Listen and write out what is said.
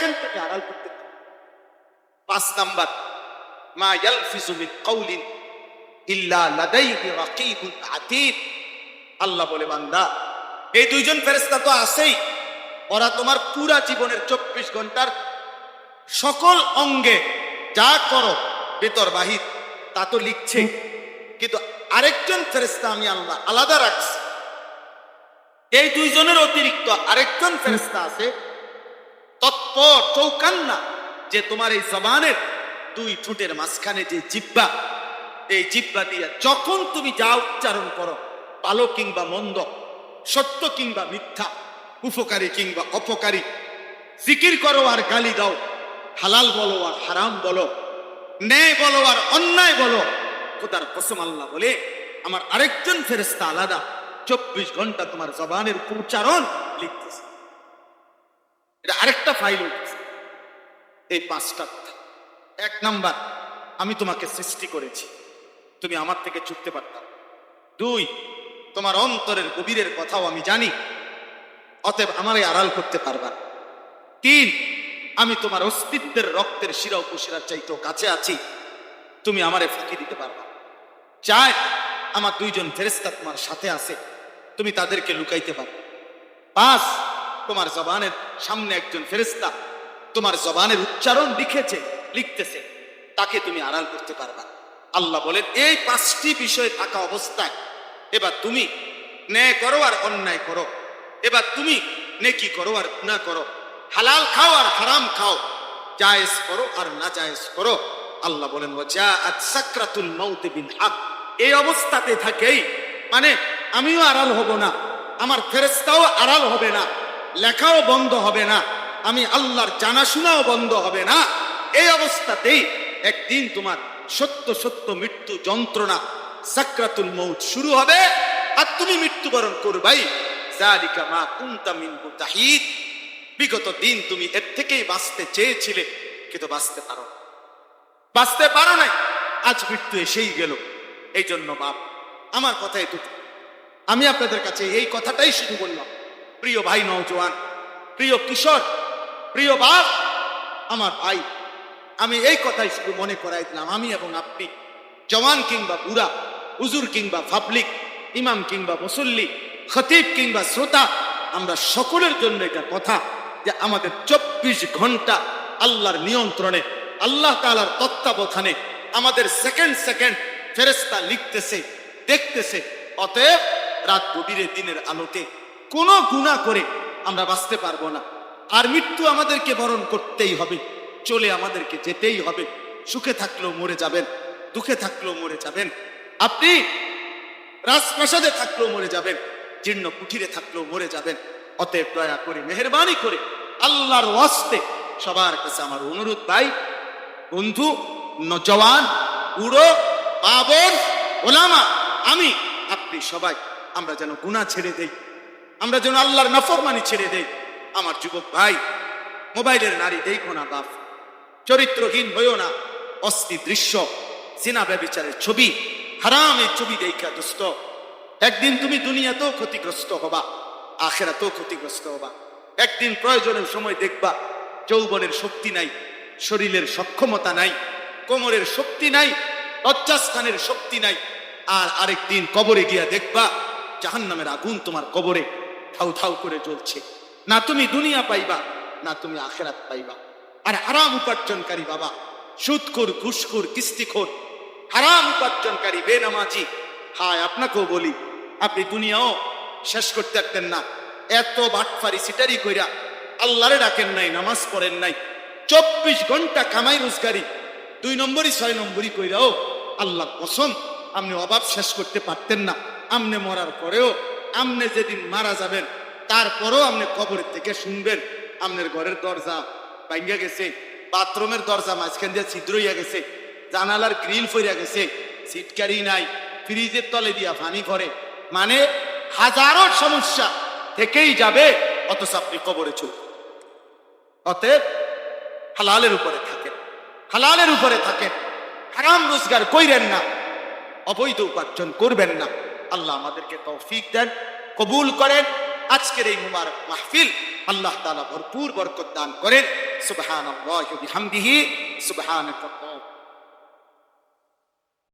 Second থেকে আড়াল করতে পারবে। 5 নাম্বার, মা ইয়ালফিজু মিন কাউলিন ইল্লা লাদাইহি রাকীবুন আতীদ। আল্লাহ বলে, বান্দা, এই দুইজন ফেরেশতা তো আছেই, ওরা তোমার পুরা জীবনের 24 ঘন্টার সকল অঙ্গে যা করো ভেতর বাহির তা তো লিখছে, কিন্তু আরেকজন ফেরেশতা আমি আল্লাহ আলাদা রাখছি। এই দুইজনের অতিরিক্ত আরেকজন ফেরেশতা আছে তৎপর চৌকান্না, যে তোমার এই জবানের 2 ঠোঁটের মাঝখানে যে জিহ্বা, এই জিহ্বা দিয়ে যখন তুমি যা উচ্চারণ করো, ভালো কিংবা মন্দ, সত্য কিংবা মিথ্যা, উপকারী কিংবা অপকারী, জিকির করো আর গালি দাও, হালাল বলো আর হারাম বলো, ন্যায় বলো আর অন্যায় বলো, খোদার কসম আল্লাহ বলে আমার আরেকজন ফেরেশতা আলাদা 24 ঘন্টা তোমার জবানের উচ্চারণ লিখতেছে। এটা আরেকটা ফাইল উঠছে। এই 5টা কথা। 1 নাম্বার, আমি তোমাকে সৃষ্টি করেছি, তুমি আমার থেকে ছুটতে পারতাম। 2, তোমার অন্তরের গভীরের কথাও আমি জানি, অতএব আমারে আড়াল করতে পারবা। 3, আমি তোমার অস্তিত্বের রক্তের শিরা উপশিরার চাইতেও কাছে আছি, তুমি আমারে ফাঁকি দিতে পারবা। 4, আমার 2 জন ফেরেশতা তোমার সাথে আছে, তুমি তাদেরকে লুকাইতে পারবে। 5, তোমার জবানের সামনে একজন ফেরেশতা তোমার জবানের উচ্চারণ লিখতেছে, তাকে তুমি আড়াল করতে পারবা। আল্লাহ বলেন, এই 5টি বিষয় থাকা অবস্থায় এবার তুমি ন্যায় করো আর অন্যায় করো, এবার তুমি নেকি করো আর গুনাহ করো, হালাল খাও আর হারাম খাও, জায়েজ করো আর না জায়েজ করো। আল্লাহ বলেন, ওয়াজাআত সাকরাতুল মাউত বিল হক। এই অবস্থাতে থাকেই, মানে আমিও আড়াল হব না, আমার ফেরেশতাও আড়াল হবে না, লেখাও বন্ধ হবে না, আমি আল্লাহর জানাশোনাও বন্ধ হবে না। এই অবস্থাতেই একদিন তোমার সত্য সত্য মৃত্যু যন্ত্রণা সাকরাতুল মউত শুরু হবে, আর তুমি মৃত্যুবরণ করবাই। যালিকা মা কুনতা মিনহু তাহিদ। বিগত দিন তুমি এর থেকেই বাঁচতে চেয়েছিলে, কিন্তু বাঁচতে পারো নাই, আজ মৃত্যু এসেই গেল। এই জন্য বাপ, আমার কথা এটুকু, আমি আপনাদের কাছে এই কথাটাই শুধু বললাম। প্রিয় ভাই নওজোয়ান, প্রিয় কিশোর, প্রিয় বাপ, আমার ভাই, আমি এই কথাই শুধু মনে করাই দিলাম, আমি এবং আপনি, জওয়ান কিংবা বুড়া, হুজুর কিংবা পাবলিক, ইমাম কিংবা মুসল্লি, খতিব কিংবা শ্রোতা, আমরা সকলের জন্য এটা কথা যে আমাদের 24 ঘন্টা আল্লাহর নিয়ন্ত্রণে, আল্লাহ তাআলার তত্ত্বাবধানে আমাদের সেকেন্ড সেকেন্ড ফেরেশতা লিখতেছে, দেখতেছে। অতএব রাত গভীরে দিনের আলোতে কোনো গুনাহ করে আমরা বাঁচতে পারবো না, আর মৃত্যু আমাদেরকে বরণ করতেই হবে, চলে আমাদেরকে যেতেই হবে। সুখে থাকলেও মরে যাবেন, দুঃখে থাকলেও মরে যাবেন, আপনি রাজপ্রাসাদে থাকলেও মরে যাবেন, জীর্ণ কুঠিরে থাকলেও মরে যাবেন। অতএব দয়া করে, মেহেরবানি করে, আল্লাহর ওয়াস্তে সবার কাছে আমার অনুরোধ, ভাই, বন্ধু, নওজওয়ান, বুড়ো, মা বোন, ওলামা, আমি, আপনি সবাই আমরা যেন গুনাহ ছেড়ে দেই, আমরা যেন আল্লাহর নাফরমানি ছেড়ে দেই। আমার যুবক ভাই, মোবাইলের নারী দেখো না বাপ, চরিত্রহীন হইও না, অস্থির দৃশ্য, জিনা ব্যভিচারের ছবি, হারামের ছবি দেখা দোস্ত, একদিন তুমি দুনিয়াতেও ক্ষতিগ্রস্ত হবা, আখিরাতেও ক্ষতিগ্রস্ত হবা। একদিন প্রয়োজনের সময় দেখবা যৌবনের শক্তি নাই, শরীরের সক্ষমতা নাই, কোমরের শক্তি নাই, লজ্জাস্থানের শক্তি নাই, আর আরেকদিন কবরে গিয়া দেখবা জাহান্নামের আগুন তোমার কবরে ঠাউ ঠাউ করে জ্বলছে। না তুমি দুনিয়া পাইবা, না তুমি আখিরাত পাইবা। আর হারাম উপার্জনকারী বাবা, সুদখোর, ঘুষখোর, কিস্তিখোর, হারাম উপার্জনকারী বেনামাজি, হায় আপনাকেও বলি, আপনি দুনিয়াও শেষ করতে পারতেন না। এত বাটফারি সিটারি কইরা আল্লাহরে ডাকেন নাই, নামাজ পড়েন নাই, 24 ঘন্টা কামাই রোজগারি, 2 নম্বরই 6 নম্বরই কইরাও আল্লাহ কসম আপনি অভাব শেষ করতে পারতেন না। আমনে মরার পরেও, আমনে যেদিন মারা যাবেন তারপরেও আপনি কবরের থেকে শুনবেন আপনার ঘরের দরজা ভাঙ্গা গেছে, বাথরুমের দরজা মাঝখান দিয়ে ছিদ্র হইয়া গেছে, জানালার গ্রিল ফইরা গেছে, সিটকারি নাই, ফ্রিজের তলে দিয়া পানি ভরে, মানে হাজারো সমস্যা থেকেই যাবে, অথচ আপনি কবরে চলবেন। অতএব হালালের উপরে থাকেন, হালালের উপরে থাকেন, হারাম রোজগার কইরেন না, অবৈধ উপার্জন করবেন না। আল্লাহ আমাদেরকে তৌফিক দেন, কবুল করেন। আজকের এই মুবারক মাহফিল আল্লাহ তাআলা ভরপুর বরকত দান করেন। সুবহানাল্লাহি ওয়া বিহামদিহি সুবহানাল্লাহ।